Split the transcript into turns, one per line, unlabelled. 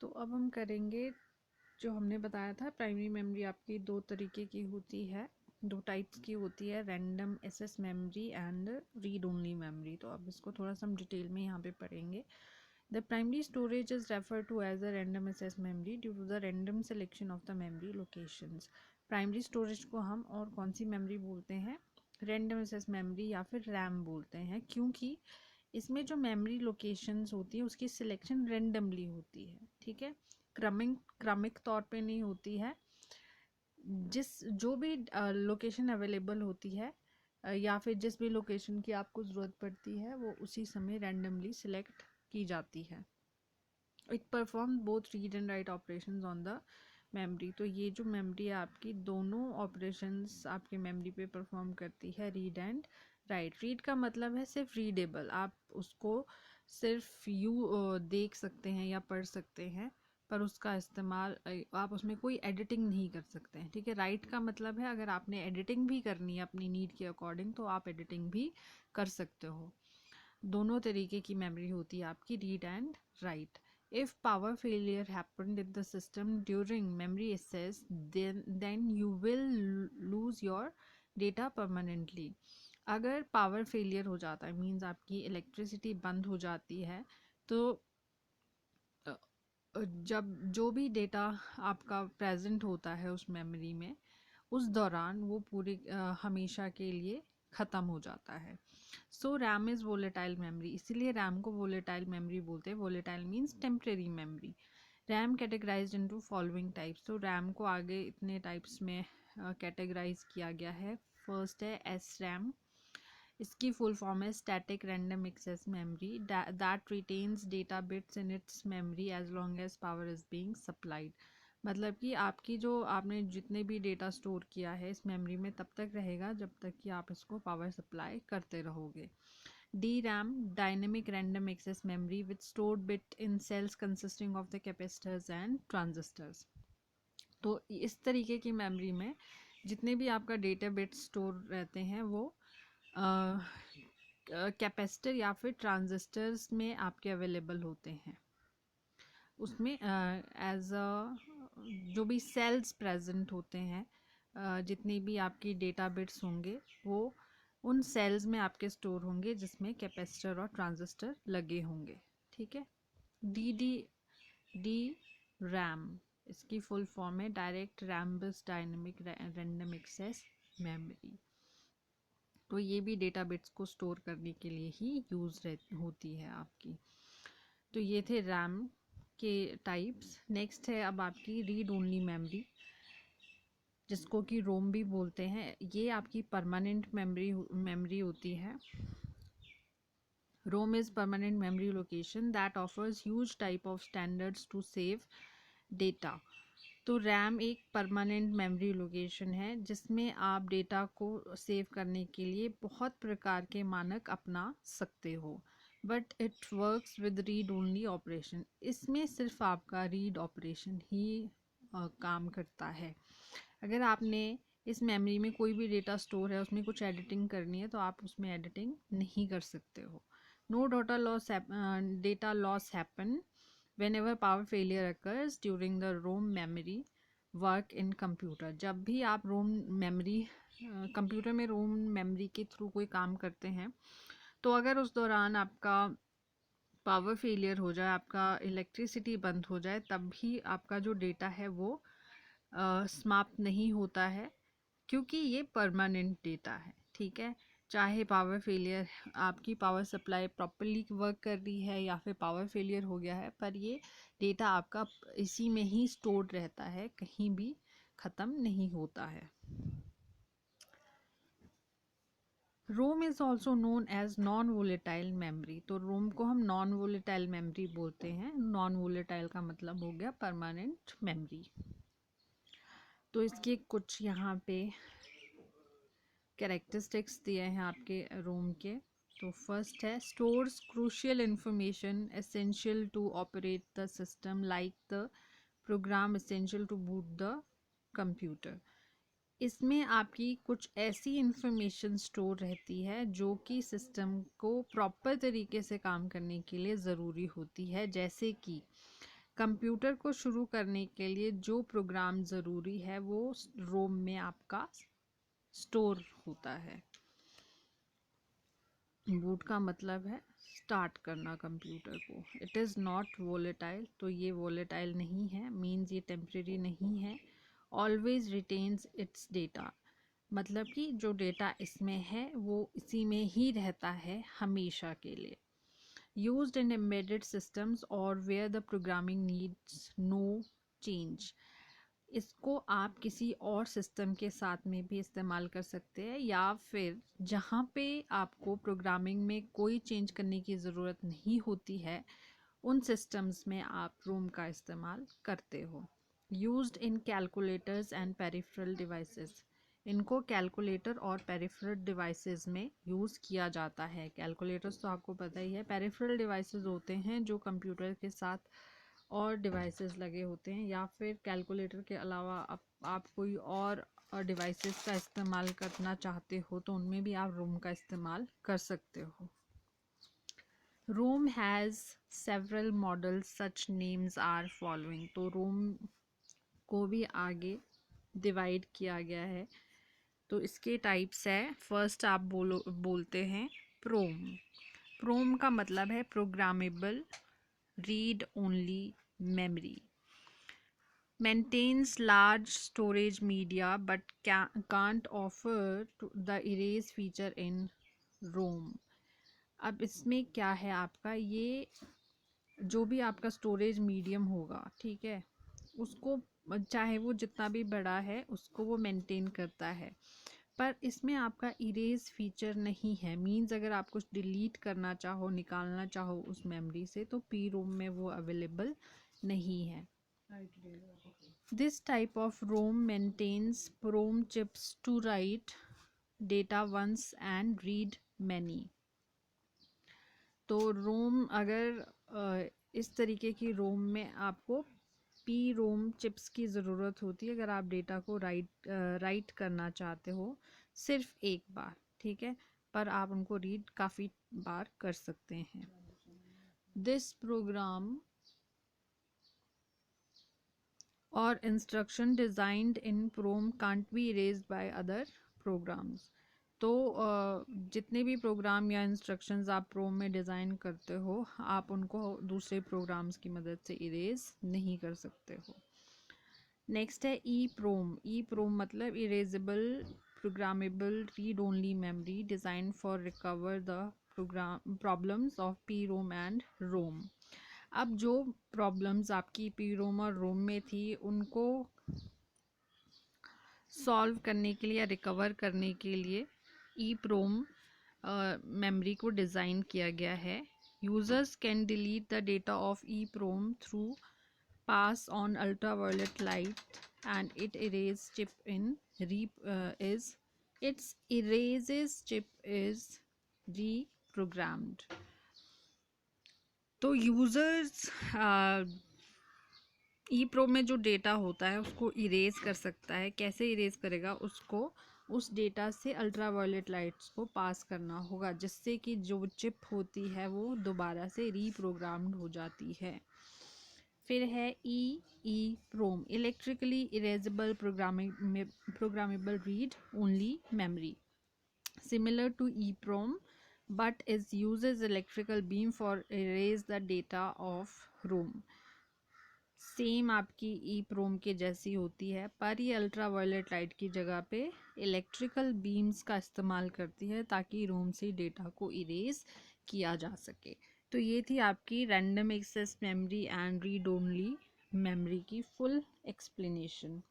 तो अब हम करेंगे जो हमने बताया था। प्राइमरी मेमोरी आपकी दो तरीके की होती है, दो टाइप्स की होती है, random access memory and read only memory. तो अब इसको थोड़ा सा हम डिटेल में यहाँ पे पढ़ेंगे। The primary storage is refer to as a random access memory due to the random selection of the memory locations. Primary storage को हम और कौन सी मेमोरी बोलते हैं? रैंडम एक्सेस मेमोरी या फिर रैम बोलते हैं, क्योंकि इसमें जो मेमोरी लोकेशंस होती है उसकी सिलेक्शन रेंडमली होती है। ठीक है, क्रमिक तौर पे नहीं होती है। जो भी लोकेशन अवेलेबल होती है या फिर जिस भी लोकेशन की आपको ज़रूरत पड़ती है वो उसी समय रैंडमली सिलेक्ट की जाती है। It perform both read and right operations on the memory. तो ये जो मेमोरी है आपकी, दोनों ऑपरेशंस आपके मेमोरी पे परफॉर्म करती है, रीड एंड राइट। रीड का मतलब है सिर्फ रीडेबल, आप उसको सिर्फ देख सकते हैं या पढ़ सकते हैं, पर उसका इस्तेमाल आप उसमें कोई एडिटिंग नहीं कर सकते हैं। ठीक है, राइट का मतलब है अगर आपने एडिटिंग भी करनी है अपनी नीड के अकॉर्डिंग तो आप एडिटिंग भी कर सकते हो। दोनों तरीके की मेमोरी होती है आपकी, read and right. If power failure happened in the system during memory access, then you will lose your data permanently. अगर पावर फेलियर हो जाता है, मीन्स आपकी इलेक्ट्रिसिटी बंद हो जाती है, तो जब जो भी डेटा आपका प्रेजेंट होता है उस मेमोरी में, उस दौरान वो पूरी हमेशा के लिए ख़त्म हो जाता है। सो रैम इज़ वोलेटाइल मेमोरी, इसीलिए रैम को वोलेटाइल मेमोरी बोलते हैं। Volatile means temporary memory. RAM categorised into following types. तो रैम को आगे इतने टाइप्स में कैटेगराइज किया गया है। फर्स्ट है एस रैम, इसकी फुल फॉर्म है static random access memory that retains data bits in its memory as long as power is being supplied. मतलब कि आपकी जो आपने जितने भी डेटा स्टोर किया है इस मेमोरी में तब तक रहेगा जब तक कि आप इसको पावर सप्लाई करते रहोगे। DRAM, dynamic random access memory with stored bit in cells consisting of the capacitors and transistors. तो इस तरीके की मेमोरी में जितने भी आपका डेटा बिट स्टोर रहते हैं वो कैपेसिटर या फिर ट्रांजिस्टर्स में आपके अवेलेबल होते हैं। उसमें एज अ जो भी सेल्स प्रेजेंट होते हैं, जितनी भी आपकी डेटा बिट्स होंगे वो उन सेल्स में आपके स्टोर होंगे जिसमें कैपेसिटर और ट्रांजिस्टर लगे होंगे। ठीक है, डी डी डी रैम, इसकी फुल फॉर्म है डायरेक्ट रैम बस डायनेमिक रैंडम एक्सेस मेमोरी। तो ये भी डेटा बिट्स को स्टोर करने के लिए ही यूज़ होती है आपकी। तो ये थे रैम के टाइप्स। नेक्स्ट है अब आपकी रीड ओनली मेमोरी, जिसको कि रोम भी बोलते हैं। ये आपकी परमानेंट मेमोरी होती है। ROM is permanent memory location that offers huge type of standards to save data. तो रैम एक परमानेंट मेमोरी लोकेशन है जिसमें आप डेटा को सेव करने के लिए बहुत प्रकार के मानक अपना सकते हो, but it works with read only operation. इसमें सिर्फ आपका रीड ऑपरेशन ही काम करता है। अगर आपने इस मेमोरी में कोई भी डेटा स्टोर है उसमें कुछ एडिटिंग करनी है तो आप उसमें एडिटिंग नहीं कर सकते हो। No data loss happen whenever power failure occurs during the ROM memory work in computer। जब भी आप रोम मेमोरी कंप्यूटर में रोम मेमोरी के थ्रू कोई काम करते हैं तो अगर उस दौरान आपका पावर फेलियर हो जाए, आपका इलेक्ट्रिसिटी बंद हो जाए, तब भी आपका जो डेटा है वो समाप्त नहीं होता है, क्योंकि ये परमानेंट डेटा है। ठीक है, चाहे पावर फेलियर, आपकी पावर सप्लाई प्रॉपरली वर्क कर रही है या फिर पावर फेलियर हो गया है, पर ये डेटा आपका इसी में ही स्टोर्ड रहता है, कहीं भी ख़त्म नहीं होता है। ROM is also known as non volatile memory. तो रोम को हम नॉन वोलेटाइल मेमोरी बोलते हैं। नॉन वोलेटाइल का मतलब हो गया परमानेंट मेमोरी। तो इसके कुछ यहाँ पे कैरेक्टरिस्टिक्स दिए हैं आपके रोम के। तो फर्स्ट है stores crucial information essential to operate the system like the program essential to boot the computer. इसमें आपकी कुछ ऐसी इंफॉर्मेशन स्टोर रहती है जो कि सिस्टम को प्रॉपर तरीके से काम करने के लिए ज़रूरी होती है, जैसे कि कंप्यूटर को शुरू करने के लिए जो प्रोग्राम ज़रूरी है वो रोम में आपका स्टोर होता है। बूट का मतलब है स्टार्ट करना कंप्यूटर को। इट इज़ नॉट वोलेटाइल, तो ये वोलेटाइल नहीं है, मीन्स ये टेम्प्रेरी नहीं है। ऑलवेज रिटेन्स इट्स डेटा, मतलब कि जो डेटा इसमें है वो इसी में ही रहता है हमेशा के लिए। यूज्ड इन एम्बेडेड सिस्टम्स और where the programming needs no change. इसको आप किसी और सिस्टम के साथ में भी इस्तेमाल कर सकते हैं, या फिर जहाँ पे आपको प्रोग्रामिंग में कोई चेंज करने की ज़रूरत नहीं होती है उन सिस्टम्स में आप रोम का इस्तेमाल करते हो। Used in calculators and peripheral devices. इनको कैलकुलेटर और पेरिफेरल डिवाइसेस में यूज़ किया जाता है। कैलकुलेटर्स तो आपको पता ही है। पेरिफेरल डिवाइसेस होते हैं जो कंप्यूटर के साथ और डिवाइसेस लगे होते हैं, या फिर कैलकुलेटर के अलावा आप कोई और डिवाइसेस का इस्तेमाल करना चाहते हो तो उनमें भी आप रोम का इस्तेमाल कर सकते हो। ROM has several models, such names are following. तो रोम को भी आगे डिवाइड किया गया है, तो इसके टाइप्स है। फर्स्ट आप बोलते हैं प्रोम। प्रोम का मतलब है programmable read only memory, maintains large storage media but can't offer the erase feature in ROM। अब इसमें क्या है आपका, ये जो भी आपका स्टोरेज मीडियम होगा, ठीक है, उसको चाहे वो जितना भी बड़ा है उसको वो मेंटेन करता है, पर इसमें आपका इरेज फीचर नहीं है। मींस अगर आप कुछ डिलीट करना चाहो, निकालना चाहो उस मेमोरी से, तो पी रोम में वो अवेलेबल नहीं है। This type of ROM maintains ROM chips to write data once and read many. तो रोम अगर इस तरीके की रोम में आपको पी रोम चिप्स की ज़रूरत होती है अगर आप डेटा को राइट करना चाहते हो सिर्फ एक बार, ठीक है, पर आप उनको रीड काफ़ी बार कर सकते हैं। दिस प्रोग्राम और instruction designed in PROM can't be erased by other programs. तो जितने भी प्रोग्राम या इंस्ट्रक्शंस आप प्रोम में डिज़ाइन करते हो आप उनको दूसरे प्रोग्राम्स की मदद से इरेज नहीं कर सकते हो। नेक्स्ट है ई प्रोम। ई प्रोम मतलब erasable programmable read only memory design for recover the problems of P ROM and ROM. अब जो प्रॉब्लम्स आपकी पी रोम और रोम में थी उनको सॉल्व करने के लिए या रिकवर करने के लिए ई प्रोम मेमोरी को डिज़ाइन किया गया है। Users can delete the data of EPROM through pass on ultraviolet light and it erases chip in its erases chip is reprogrammed। तो यूजर्स ई प्रो में जो डेटा होता है उसको इरेज कर सकता है। कैसे इरेज करेगा, उसको उस डेटा से अल्ट्रावायलेट लाइट्स को पास करना होगा जिससे कि जो चिप होती है वो दोबारा से रीप्रोग्राम्ड हो जाती है। फिर है E PROM, electrically erasable programmable read only memory, similar to E PROM but it uses electrical beam for erase the data of ROM। Same आपकी ई प्रोम के जैसी होती है, पर ये अल्ट्रावायलेट लाइट की जगह पे इलेक्ट्रिकल बीम्स का इस्तेमाल करती है ताकि रोम से डेटा को इरेज किया जा सके। तो ये थी आपकी random access memory and read only memory की फुल एक्सप्लेनेशन।